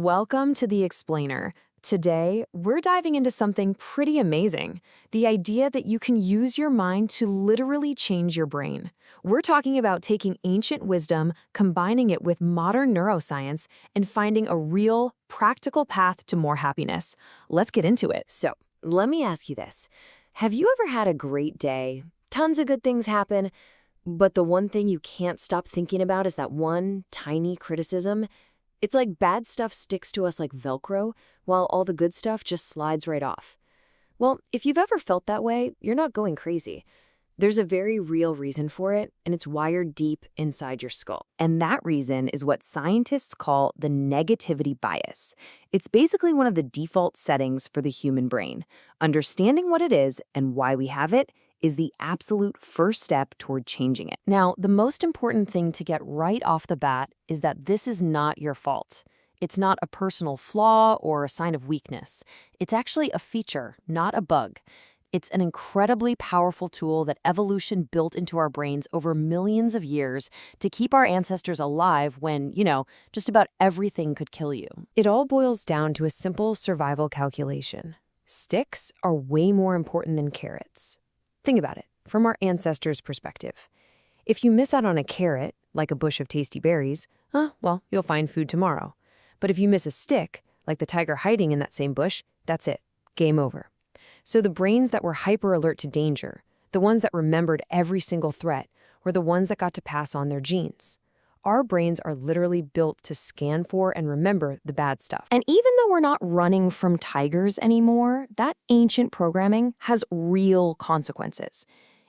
Welcome to The Explainer. Today, we're diving into something pretty amazing, the idea that you can use your mind to literally change your brain. We're talking about taking ancient wisdom, combining it with modern neuroscience, and finding a real, practical path to more happiness. Let's get into it. So, let me ask you this. Have you ever had a great day? Tons of good things happen, but the one thing you can't stop thinking about is that one tiny criticism? It's like bad stuff sticks to us like Velcro, while all the good stuff just slides right off. Well, if you've ever felt that way, you're not going crazy. There's a very real reason for it, and it's wired deep inside your skull. And that reason is what scientists call the negativity bias. It's basically one of the default settings for the human brain. Understanding what it is and why we have it is the absolute first step toward changing it. Now, the most important thing to get right off the bat is that this is not your fault. It's not a personal flaw or a sign of weakness. It's actually a feature, not a bug. It's an incredibly powerful tool that evolution built into our brains over millions of years to keep our ancestors alive when, just about everything could kill you. It all boils down to a simple survival calculation. Sticks are way more important than carrots. Think about it from our ancestors' perspective. If you miss out on a carrot, like a bush of tasty berries, well, you'll find food tomorrow. But if you miss a stick, like the tiger hiding in that same bush, that's it. Game over. So the brains that were hyper alert to danger, the ones that remembered every single threat, were the ones that got to pass on their genes. Our brains are literally built to scan for and remember the bad stuff. And even though we're not running from tigers anymore, that ancient programming has real consequences.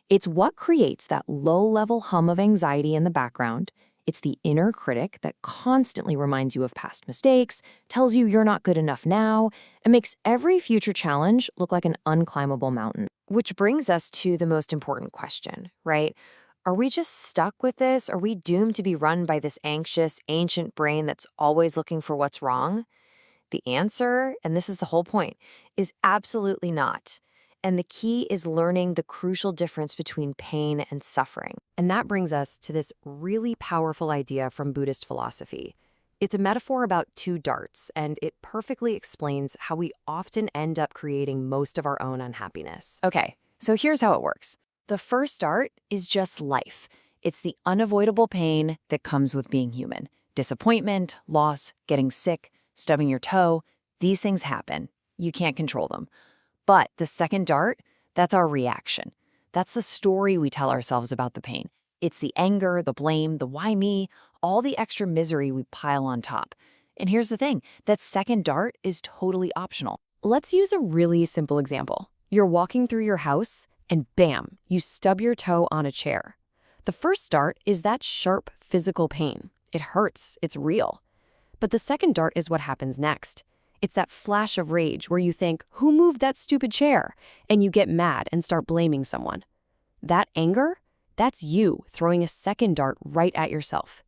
It's what creates that low-level hum of anxiety in the background. It's the inner critic that constantly reminds you of past mistakes, tells you you're not good enough now, and makes every future challenge look like an unclimbable mountain. Which brings us to the most important question, right? Are we just stuck with this? Are we doomed to be run by this anxious, ancient brain that's always looking for what's wrong? The answer, and this is the whole point, is absolutely not. And the key is learning the crucial difference between pain and suffering. And that brings us to this really powerful idea from Buddhist philosophy. It's a metaphor about two darts, and it perfectly explains how we often end up creating most of our own unhappiness. Okay, so here's how it works. The first dart is just life. It's the unavoidable pain that comes with being human. Disappointment, loss, getting sick, stubbing your toe, these things happen. You can't control them. But the second dart, that's our reaction. That's the story we tell ourselves about the pain. It's the anger, the blame, the why me, all the extra misery we pile on top. And here's the thing, that second dart is totally optional. Let's use a really simple example. You're walking through your house, and bam, you stub your toe on a chair. The first dart is that sharp physical pain. It hurts, it's real. But the second dart is what happens next. It's that flash of rage where you think, who moved that stupid chair? And you get mad and start blaming someone. That anger, that's you throwing a second dart right at yourself.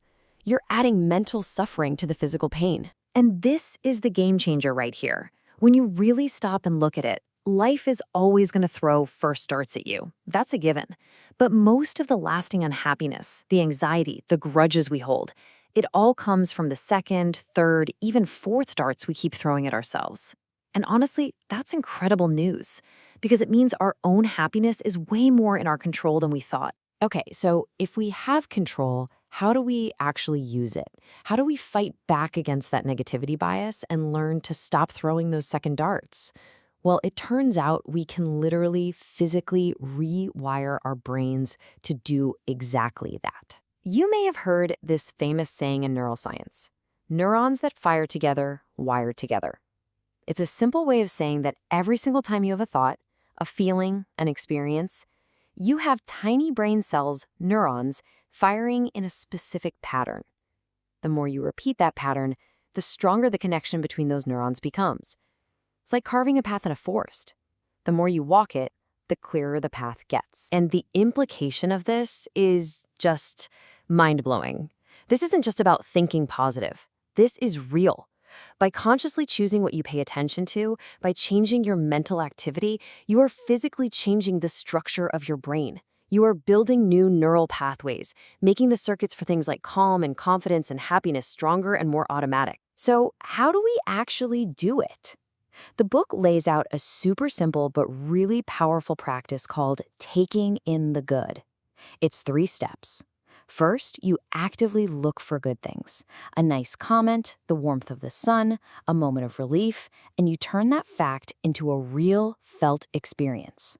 You're adding mental suffering to the physical pain. And this is the game changer right here. When you really stop and look at it, life is always going to throw first darts at you. That's a given. But most of the lasting unhappiness, the anxiety, the grudges we hold, it all comes from the second, third, even fourth darts we keep throwing at ourselves. And honestly, that's incredible news, because it means our own happiness is way more in our control than we thought. Okay, so if we have control, how do we actually use it? How do we fight back against that negativity bias and learn to stop throwing those second darts? Well, it turns out we can literally physically rewire our brains to do exactly that. You may have heard this famous saying in neuroscience, neurons that fire together, wire together. It's a simple way of saying that every single time you have a thought, a feeling, an experience, you have tiny brain cells, neurons, firing in a specific pattern. The more you repeat that pattern, the stronger the connection between those neurons becomes. It's like carving a path in a forest. The more you walk it, the clearer the path gets. And the implication of this is just mind-blowing. This isn't just about thinking positive. This is real. By consciously choosing what you pay attention to, by changing your mental activity, you are physically changing the structure of your brain. You are building new neural pathways, making the circuits for things like calm and confidence and happiness stronger and more automatic. So, how do we actually do it? The book lays out a super simple but really powerful practice called taking in the good. It's 3 steps. First, you actively look for good things: a nice comment, the warmth of the sun, a moment of relief, and you turn that fact into a real, felt experience.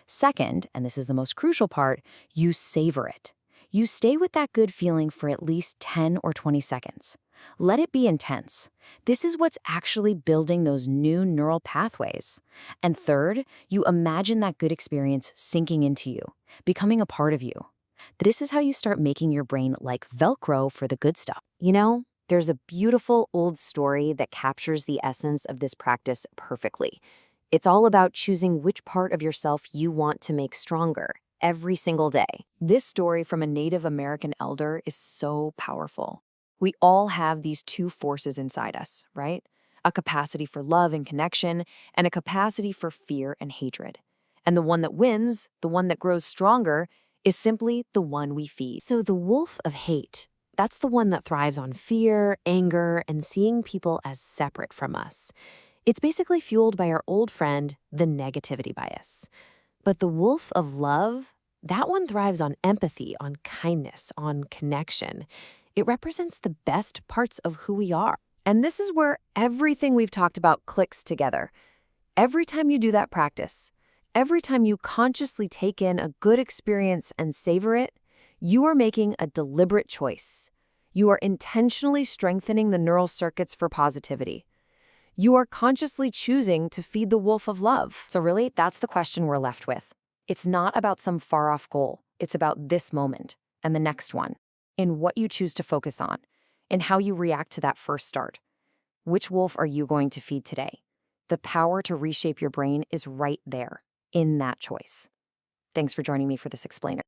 Second, and this is the most crucial part, you savor it. You stay with that good feeling for at least 10 or 20 seconds. Let it be intense. This is what's actually building those new neural pathways. And third, you imagine that good experience sinking into you, becoming a part of you. This is how you start making your brain like Velcro for the good stuff. You know, there's a beautiful old story that captures the essence of this practice perfectly. It's all about choosing which part of yourself you want to make stronger every single day. This story from a Native American elder is so powerful. We all have these two forces inside us, right? A capacity for love and connection, and a capacity for fear and hatred. And the one that wins, the one that grows stronger, is simply the one we feed. So the wolf of hate, that's the one that thrives on fear, anger, and seeing people as separate from us. It's basically fueled by our old friend, the negativity bias. But the wolf of love, that one thrives on empathy, on kindness, on connection. It represents the best parts of who we are. And this is where everything we've talked about clicks together. Every time you do that practice, every time you consciously take in a good experience and savor it, you are making a deliberate choice. You are intentionally strengthening the neural circuits for positivity. You are consciously choosing to feed the wolf of love. So really, that's the question we're left with. It's not about some far-off goal. It's about this moment and the next one, in what you choose to focus on, and how you react to that first start. Which wolf are you going to feed today? The power to reshape your brain is right there, in that choice. Thanks for joining me for this explainer.